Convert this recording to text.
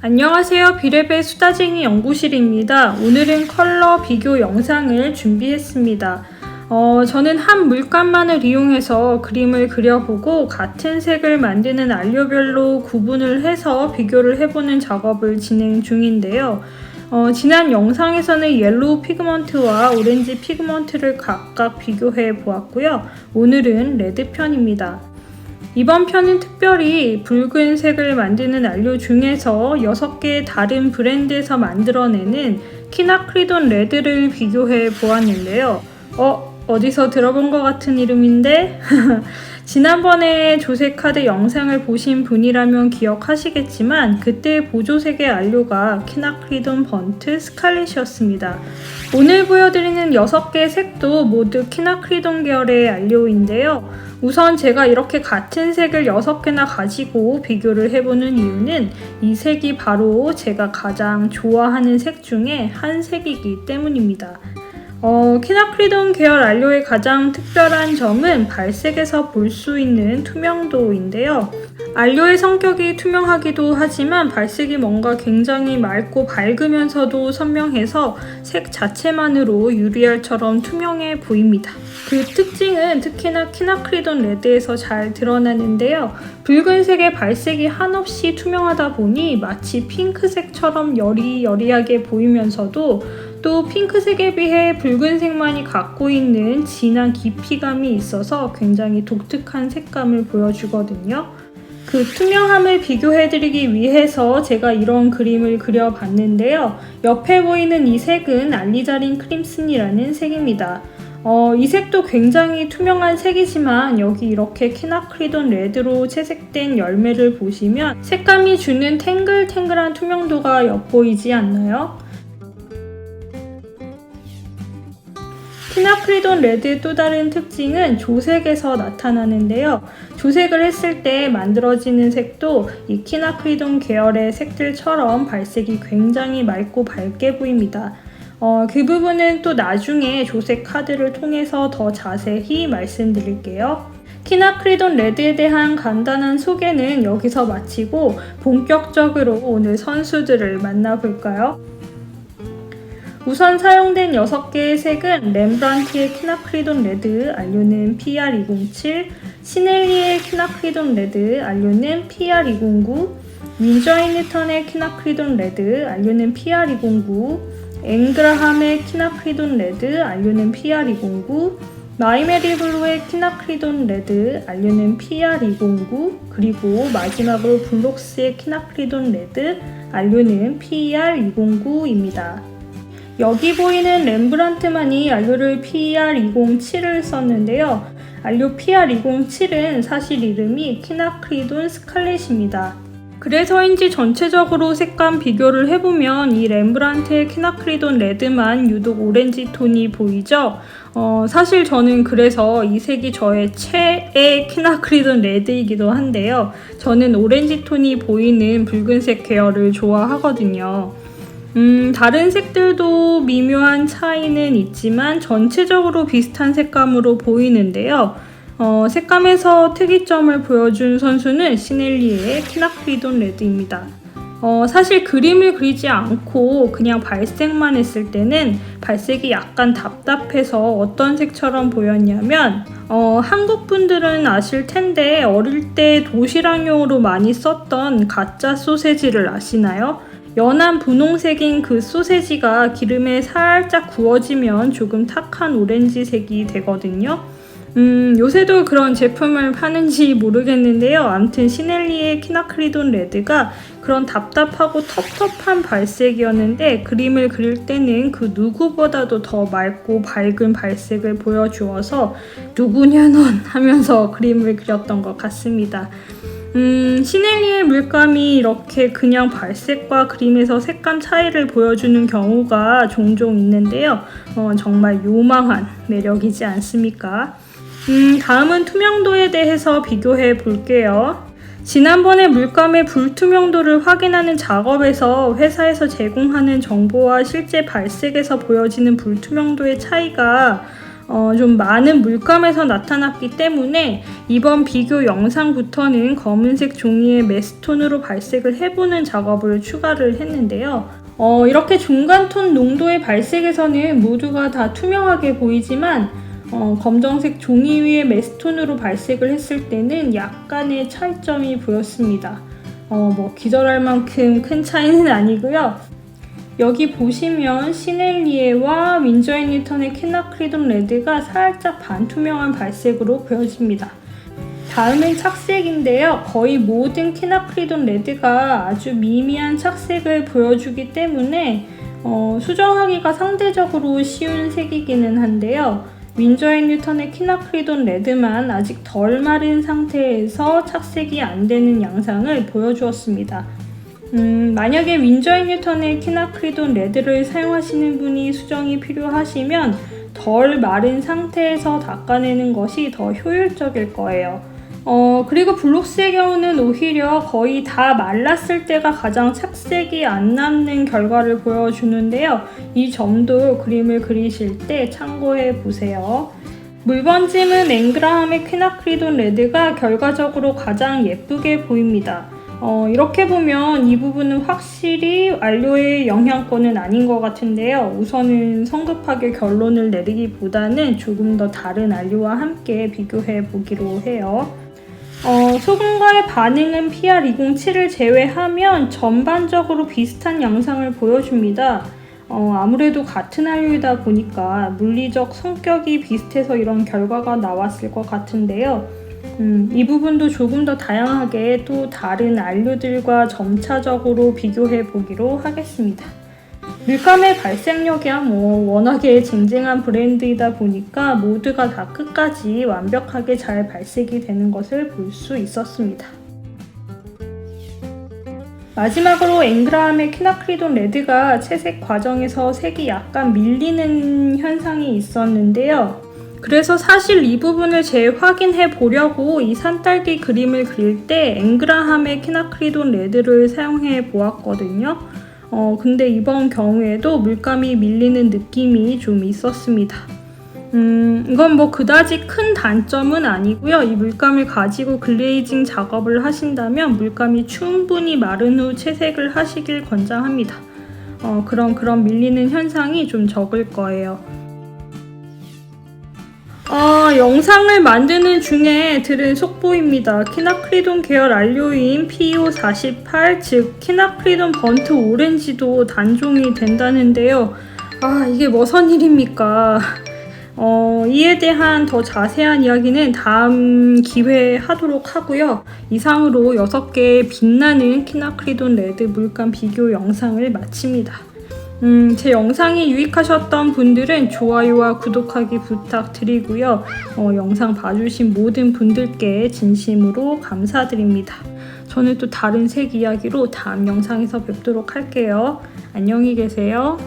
안녕하세요. 비레베 수다쟁이 연구실입니다. 오늘은 컬러 비교 영상을 준비했습니다. 저는 한 물감만을 이용해서 그림을 그려보고 같은 색을 만드는 안료별로 구분을 해서 비교를 해보는 작업을 진행 중인데요. 지난 영상에서는 옐로우 피그먼트와 오렌지 피그먼트를 각각 비교해 보았고요. 오늘은 레드 편입니다. 이번 편은 특별히 붉은색을 만드는 안료 중에서 6개의 다른 브랜드에서 만들어내는 키나크리돈 레드를 비교해 보았는데요. 어디서 들어본 것 같은 이름인데? 지난번에 조색 카드 영상을 보신 분이라면 기억하시겠지만 그때 보조색의 안료가 키나크리돈 번트 스칼렛이었습니다. 오늘 보여드리는 6개의 색도 모두 키나크리돈 계열의 안료인데요. 우선 제가 이렇게 같은 색을 6개나 가지고 비교를 해보는 이유는 이 색이 바로 제가 가장 좋아하는 색 중에 한 색이기 때문입니다. 키나크리돈 계열 안료의 가장 특별한 점은 발색에서 볼 수 있는 투명도인데요. 안료의 성격이 투명하기도 하지만 발색이 뭔가 굉장히 맑고 밝으면서도 선명해서 색 자체만으로 유리알처럼 투명해 보입니다. 그 특징은 특히나 키나크리돈 레드에서 잘 드러나는데요. 붉은색의 발색이 한없이 투명하다 보니 마치 핑크색처럼 여리여리하게 보이면서도 또 핑크색에 비해 붉은색만이 갖고 있는 진한 깊이감이 있어서 굉장히 독특한 색감을 보여주거든요. 그 투명함을 비교해드리기 위해서 제가 이런 그림을 그려봤는데요. 옆에 보이는 이 색은 알리자린 크림슨이라는 색입니다. 이 색도 굉장히 투명한 색이지만 여기 이렇게 키나크리돈 레드로 채색된 열매를 보시면 색감이 주는 탱글탱글한 투명도가 엿보이지 않나요? 키나크리돈 레드의 또 다른 특징은 조색에서 나타나는데요. 조색을 했을 때 만들어지는 색도 이 키나크리돈 계열의 색들처럼 발색이 굉장히 맑고 밝게 보입니다. 그 부분은 또 나중에 조색 카드를 통해서 더 자세히 말씀드릴게요. 키나크리돈 레드에 대한 간단한 소개는 여기서 마치고 본격적으로 오늘 선수들을 만나볼까요? 우선 사용된 6개의 색은 렘브란트의 키나크리돈 레드, 안료는 PR207, 시넬리의 키나크리돈 레드, 안료는 PR209, 윈저 앤 뉴턴의 키나크리돈 레드, 안료는 PR209, 앵그라함의 키나크리돈 레드, 안료는 PR209, 마이메리 블루의 키나크리돈 레드, 안료는 PR209, 그리고 마지막으로 블록스의 키나크리돈 레드, 안료는 PR209입니다. 여기 보이는 렘브란트만이 안료를 PR207을 썼는데요. 안료 PR207은 사실 이름이 키나크리돈 스칼렛입니다. 그래서인지 전체적으로 색감 비교를 해보면 이 렘브란트의 키나크리돈 레드만 유독 오렌지 톤이 보이죠? 사실 저는 그래서 이 색이 저의 최애 키나크리돈 레드이기도 한데요. 저는 오렌지 톤이 보이는 붉은색 계열을 좋아하거든요. 다른 색들도 미묘한 차이는 있지만 전체적으로 비슷한 색감으로 보이는데요. 색감에서 특이점을 보여준 선수는 시넬리의 키나크리돈 레드입니다. 사실 그림을 그리지 않고 그냥 발색만 했을 때는 발색이 약간 답답해서 어떤 색처럼 보였냐면 한국 분들은 아실 텐데 어릴 때 도시락용으로 많이 썼던 가짜 소세지를 아시나요? 연한 분홍색인 그 소세지가 기름에 살짝 구워지면 조금 탁한 오렌지색이 되거든요. 요새도 그런 제품을 파는지 모르겠는데요. 아무튼 시넬리의 키나크리돈 레드가 그런 답답하고 텁텁한 발색이었는데 그림을 그릴 때는 그 누구보다도 더 맑고 밝은 발색을 보여주어서 누구냐 넌 하면서 그림을 그렸던 것 같습니다. 시넬리의 물감이 이렇게 그냥 발색과 그림에서 색감 차이를 보여주는 경우가 종종 있는데요. 정말 요망한 매력이지 않습니까? 다음은 투명도에 대해서 비교해 볼게요. 지난번에 물감의 불투명도를 확인하는 작업에서 회사에서 제공하는 정보와 실제 발색에서 보여지는 불투명도의 차이가 좀 많은 물감에서 나타났기 때문에 이번 비교 영상부터는 검은색 종이에 메스톤으로 발색을 해보는 작업을 추가를 했는데요. 이렇게 중간톤 농도의 발색에서는 모두가 다 투명하게 보이지만 검정색 종이 위에 메스톤으로 발색을 했을 때는 약간의 차이점이 보였습니다. 기절할 만큼 큰 차이는 아니고요. 여기 보시면 시넬리에와 윈저 앤 뉴턴의 키나크리돈 레드가 살짝 반투명한 발색으로 보여집니다. 다음은 착색인데요. 거의 모든 키나크리돈 레드가 아주 미미한 착색을 보여주기 때문에 수정하기가 상대적으로 쉬운 색이기는 한데요. 윈저 앤 뉴턴의 키나크리돈 레드만 아직 덜 마른 상태에서 착색이 안 되는 양상을 보여주었습니다. 만약에 윈저 앤 뉴턴의 키나크리돈 레드를 사용하시는 분이 수정이 필요하시면 덜 마른 상태에서 닦아내는 것이 더 효율적일 거예요. 그리고 블록스의 경우는 오히려 거의 다 말랐을 때가 가장 착색이 안 남는 결과를 보여주는데요. 이 점도 그림을 그리실 때 참고해 보세요. 물번짐은 앵그라함의 키나크리돈 레드가 결과적으로 가장 예쁘게 보입니다. 이렇게 보면 이 부분은 확실히 완료의 영향권은 아닌 것 같은데요. 우선은 성급하게 결론을 내리기보다는 조금 더 다른 안료와 함께 비교해 보기로 해요. 소금과의 반응은 PR207을 제외하면 전반적으로 비슷한 양상을 보여줍니다. 아무래도 같은 안료이다 보니까 물리적 성격이 비슷해서 이런 결과가 나왔을 것 같은데요. 이 부분도 조금 더 다양하게 또 다른 안료들과 점차적으로 비교해 보기로 하겠습니다. 물감의 발색력이야 워낙에 쟁쟁한 브랜드이다 보니까 모두가 다 끝까지 완벽하게 잘 발색이 되는 것을 볼 수 있었습니다. 마지막으로 앵그라함의 키나크리돈 레드가 채색 과정에서 색이 약간 밀리는 현상이 있었는데요. 그래서 사실 이 부분을 재확인해 보려고 이 산딸기 그림을 그릴 때 앵그라함의 키나크리돈 레드를 사용해 보았거든요. 근데 이번 경우에도 물감이 밀리는 느낌이 좀 있었습니다. 이건 그다지 큰 단점은 아니고요. 이 물감을 가지고 글레이징 작업을 하신다면 물감이 충분히 마른 후 채색을 하시길 권장합니다. 그런 밀리는 현상이 좀 적을 거예요. 영상을 만드는 중에 들은 속보입니다. 키나크리돈 계열 안료인 PO48, 즉 키나크리돈 번트 오렌지도 단종이 된다는데요. 이게 무슨 일입니까? 이에 대한 더 자세한 이야기는 다음 기회에 하도록 하고요. 이상으로 6개의 빛나는 키나크리돈 레드 물감 비교 영상을 마칩니다. 제 영상이 유익하셨던 분들은 좋아요와 구독하기 부탁드리고요. 영상 봐주신 모든 분들께 진심으로 감사드립니다. 저는 또 다른 색 이야기로 다음 영상에서 뵙도록 할게요. 안녕히 계세요.